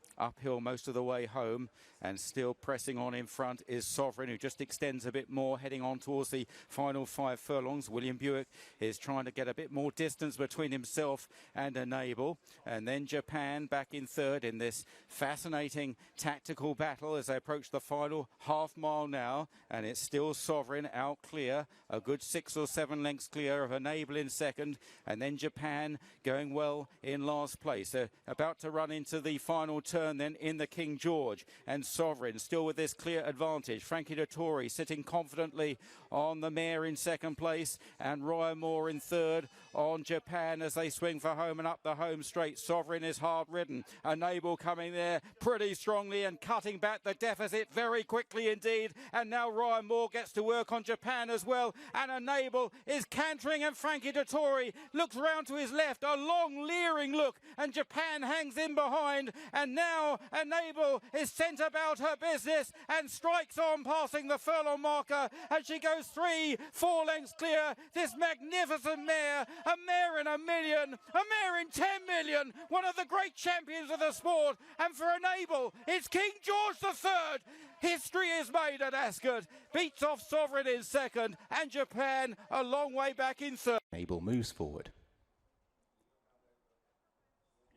most of the way home, and still pressing on in front is Sovereign, who just extends a bit more, heading on towards the final 5 furlongs. William Buick is trying to get a bit more distance between himself and Enable. And then Japan back in third in this fascinating tactical battle as they approach the final half mile now, and it's still Sovereign out clear, a good 6 or 7 lengths clear of Enable in second, and then Japan going well in last place. They're about to run into the final turn then in the King George, and Sovereign still with this clear advantage. Frankie Dettori sitting confidently on the mare in second place, and Ryan Moore in third on Japan as they swing for home and up the home straight. Sovereign is hard ridden. Enable coming there pretty strongly and cutting back the deficit very quickly indeed, and now Ryan Moore gets to work on Japan as well, and Enable is cantering, and Frankie Dettori looks round to his left, a long leering look, and Japan hangs in behind, and now Enable is sent about her business and strikes on, passing the furlong marker, and she goes 3-4 lengths clear. This magnificent mare, a mare in a million, a mare in 10 million, one of the great champions of the sport. And for Enable, it's King George III. History is made at Ascot, beats off Sovereign in second, and Japan a long way back in third. Enable moves forward.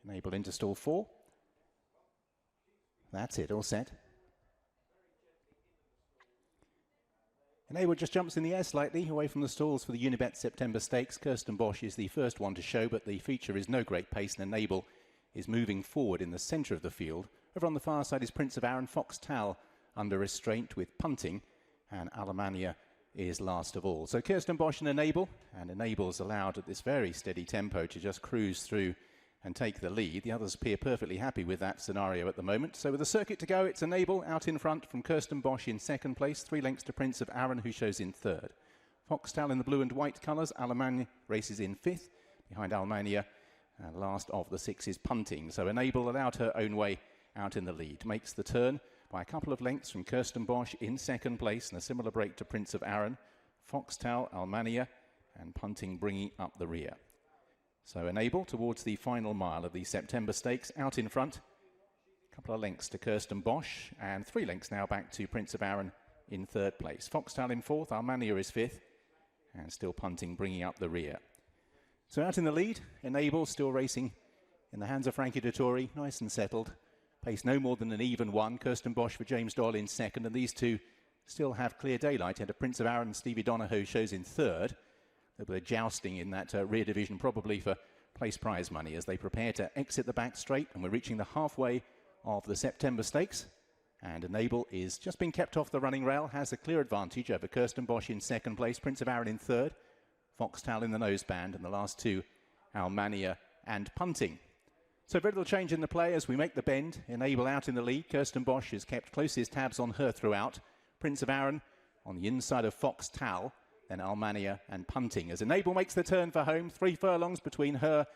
Enable into stall 4. That's it, all set. Enable just jumps in the air slightly away from the stalls for the Unibet September Stakes. Kirsten Bosch is the first one to show, but the feature is no great pace, and Enable is moving forward in the centre of the field. Over on the far side is Prince of Arran, Fox Tal under restraint with punting, and Alemannia is last of all. So Kirsten Bosch and Enable's allowed at this very steady tempo to just cruise through and take the lead. The others appear perfectly happy with that scenario at the moment. So with the circuit to go, it's Enable out in front from Kirsten Bosch in second place, 3 lengths to Prince of Arran, who shows in third. Foxtel in the blue and white colours, Alemannia races in fifth, behind Alemannia, and last of the 6 is punting. So Enable allowed her own way out in the lead, makes the turn by a couple of lengths from Kirsten Bosch in second place, and a similar break to Prince of Arran. Foxtel, Alemannia, and punting bringing up the rear. So Enable towards the final mile of the September Stakes, out in front. A couple of lengths to Kirsten Bosch, and 3 lengths now back to Prince of Arran in third place. Foxtel in fourth, Alemannia is fifth, and still punting bringing up the rear. So out in the lead, Enable still racing in the hands of Frankie Dettori, nice and settled. Pace no more than an even 1. Kirsten Bosch for James Doyle in second, and these two still have clear daylight. And Prince of Arran, Stevie Donohoe shows in third. They're jousting in that rear division, probably for place prize money, as they prepare to exit the back straight, and we're reaching the halfway of the September Stakes. And Enable is just being kept off the running rail, has a clear advantage over Kirsten Bosch in second place, Prince of Arran in third, Foxtel in the noseband, and the last two, Alemannia and punting. So very little change in the play as we make the bend. Enable out in the lead. Kirsten Bosch has kept closest tabs on her throughout. Prince of Arran on the inside of Foxtel, then Alemannia and punting. As Enable makes the turn for home, 3 furlongs between her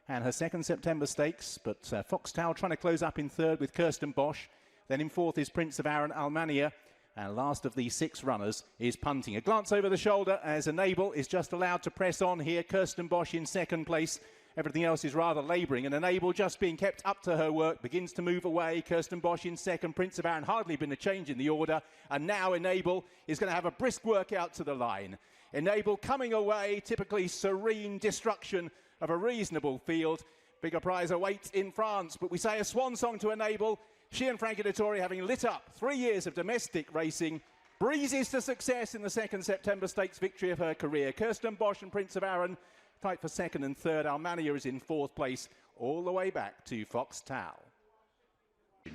and her second September Stakes, but Foxtel trying to close up in third with Kirsten Bosch. Then in fourth is Prince of Arran, Alemannia, And last of the 6 runners is punting. A glance over the shoulder as Enable is just allowed to press on here. Kirsten Bosch in second place. Everything else is rather labouring, and Enable just being kept up to her work, begins to move away. Kirsten Bosch in second, Prince of Arran, hardly been a change in the order, and now Enable is going to have a brisk work out to the line. Enable coming away, typically serene destruction of a reasonable field. Bigger prize awaits in France, but we say a swan song to Enable. She and Frankie Dettori having lit up 3 years of domestic racing, breezes to success in the 2nd September Stakes victory of her career. Kirsten Bosch and Prince of Arran fight for 2nd and 3rd. Almania is in 4th place, all the way back to Foxtel.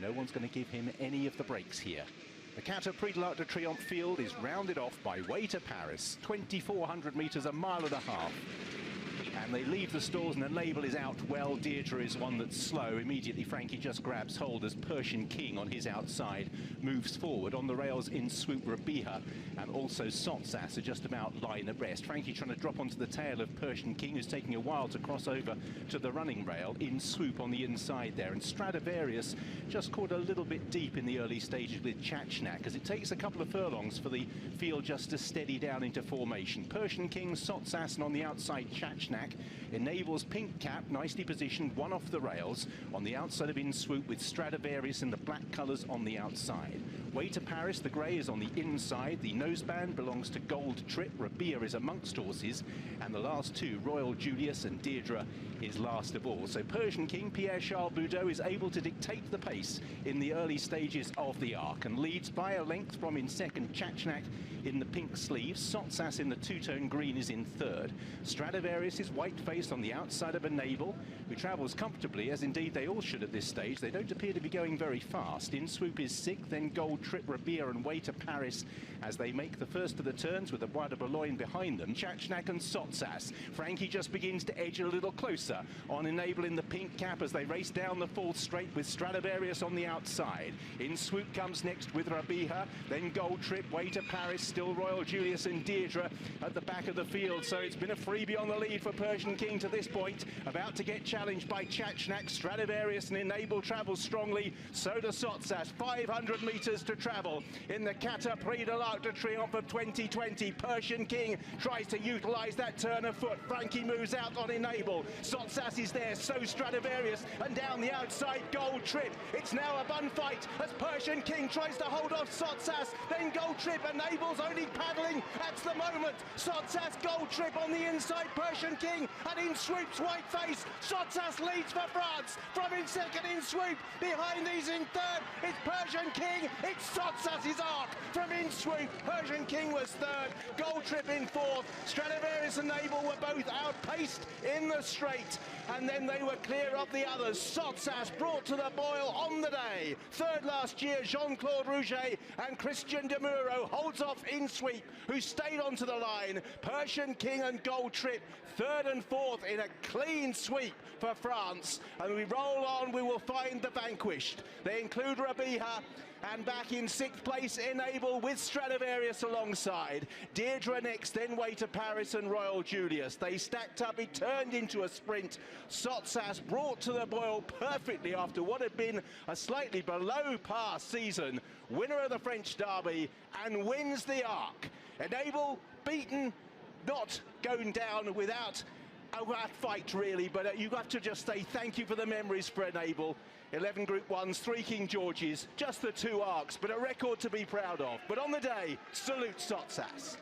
No one's going to give him any of the breaks here. The Prix de Triomphe field is rounded off by Way to Paris, 2,400 metres, a mile and a half. And they leave the stalls and Enable is out. Well, Deirdre is one that's slow. Immediately Frankie just grabs hold as Persian King on his outside moves forward. On the rails in swoop Rabiha and also Sotsas are just about line abreast. Frankie trying to drop onto the tail of Persian King, who's taking a while to cross over to the running rail. In swoop on the inside there. And Stradivarius just caught a little bit deep in the early stages with Chachnak, as it takes a couple of furlongs for the field just to steady down into formation. Persian King, Sotsas, and on the outside Chachnak. Enables Pink Cap, nicely positioned, one off the rails. On the outside of In Swoop with Stradivarius in the black colours on the outside. Way to Paris, the grey is on the inside. The noseband belongs to Gold Trip. Rabia is amongst horses. And the last 2, Royal Julius and Deirdre, is last of all. So Persian King, Pierre-Charles Boudot, is able to dictate the pace in the early stages of the arc and leads by a length from in second Chachnak in the pink sleeves. Sotsas in the two-tone green is in third. Stradivarius is white-faced on the outside of Enable, who travels comfortably, as indeed they all should at this stage. They don't appear to be going very fast. In Swoop is 6th, then Gold Trip, Rabia and Way to Paris as they make the first of the turns with the Bois de Boulogne behind them. Chachnak and Sotsas. Frankie just begins to edge a little closer on Enable in the pink cap as they race down the full straight with Stradivarius on the outside. In Swoop comes next with Rabiha, then Gold Trip, Way to Paris, still Royal Julius and Deirdre at the back of the field. So it's been a freebie on the lead for Persian King to this point. About to get challenged by Chachnak. Stradivarius and Enable travel strongly. So does Sotsas. 500 metres to travel in the Prix de Triomphe of 2020. Persian King tries to utilise that turn of foot. Frankie moves out on Enable. Sotsas is there, so Stradivarius, and down the outside Gold Trip. It's now a bun fight as Persian King tries to hold off Sotsas. Then Gold Trip. Enable's only paddling at the moment. Sotsas, Gold Trip on the inside. Persian King, and in Swoop's white face. Sotsas leads for France. From in second in Swoop. Behind these in third, it's Persian King. It's Sotsas' arc. From in Swoop, Persian King was third. Gold Trip in fourth. Stradivarius and Enable were both outpaced in the straight. And then they were clear of the others. Sotsas brought to the boil on the day. Third last year, Jean-Claude Rouget and Christian de Muro holds off in Sweep, who stayed onto the line. Persian King and Gold Trip, third and fourth in a clean sweep for France. And we roll on, we will find the vanquished. They include Rabiha, and back in 6th place, Enable with Stradivarius alongside. Deirdre next, then Way to Paris and Royal Julius. They stacked up, it turned into a sprint. Sotsas brought to the boil perfectly after what had been a slightly below par season. Winner of the French Derby and wins the arc. Enable beaten, not going down without a fight really, but you have to just say thank you for the memories for Enable. 11 Group 1s, 3 King Georges, just the 2 arcs, but a record to be proud of. But on the day, salute Sotsas.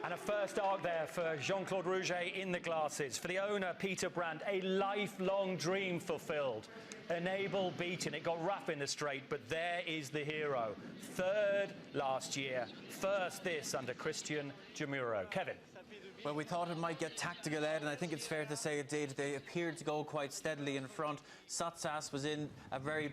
And a first arc there for Jean-Claude Rouget in the glasses. For the owner, Peter Brandt, a lifelong dream fulfilled. Enable beaten, it got rough in the straight, but there is the hero. Third last year, first this under Christian de Muro. Kevin. Well, we thought it might get tactical, Ed, and I think it's fair to say it did. They appeared to go quite steadily in front. Sotsas was in a very,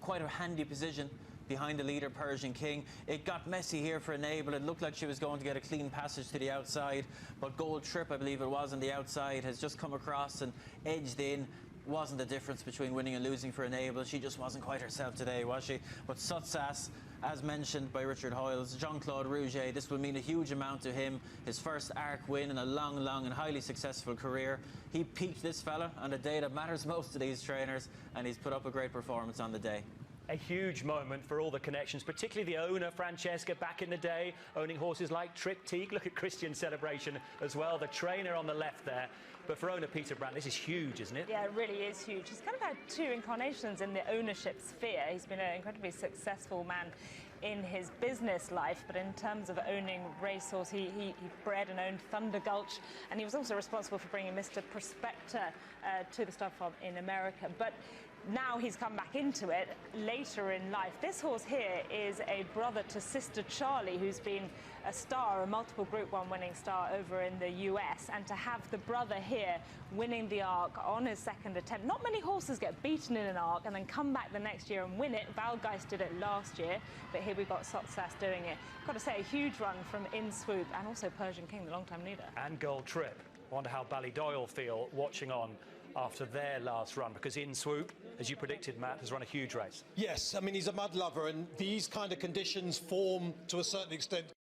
quite a handy position behind the leader, Persian King. It got messy here for Enable. It looked like she was going to get a clean passage to the outside, but Gold Trip, I believe it was, on the outside, has just come across and edged in. Wasn't the difference between winning and losing for Enable. She just wasn't quite herself today, was she? But Sotsas, as mentioned by Richard Hoyles, Jean-Claude Rouget, this will mean a huge amount to him. His first arc win in a long, long and highly successful career. He peaked this fella on a day that matters most to these trainers, and he's put up a great performance on the day. A huge moment for all the connections, particularly the owner, Francesca, back in the day, owning horses like Triptyque. Look at Christian's celebration as well, the trainer on the left there. But for owner Peter Brandt, this is huge, isn't it? Yeah, it really is huge. He's kind of had two incarnations in the ownership sphere. He's been an incredibly successful man in his business life, but in terms of owning racehorse, he bred and owned Thunder Gulch, and he was also responsible for bringing Mr. Prospector to the stud farm in America. But now he's come back into it later in life. This horse here is a brother to Sister Charlie, who's been a star, a multiple Group 1 winning star over in the US, and to have the brother here winning the Arc on his second attempt. Not many horses get beaten in an Arc and then come back the next year and win it. Valgeist did it last year, but here we've got Sotsas doing it. Got to say, a huge run from In Swoop, and also Persian King, the long-time leader. And Gold Trip. Wonder how Ballydoyle feel watching on after their last run, because In Swoop, as you predicted, Matt, has run a huge race. Yes, I mean, he's a mud lover, and these kind of conditions form, to a certain extent,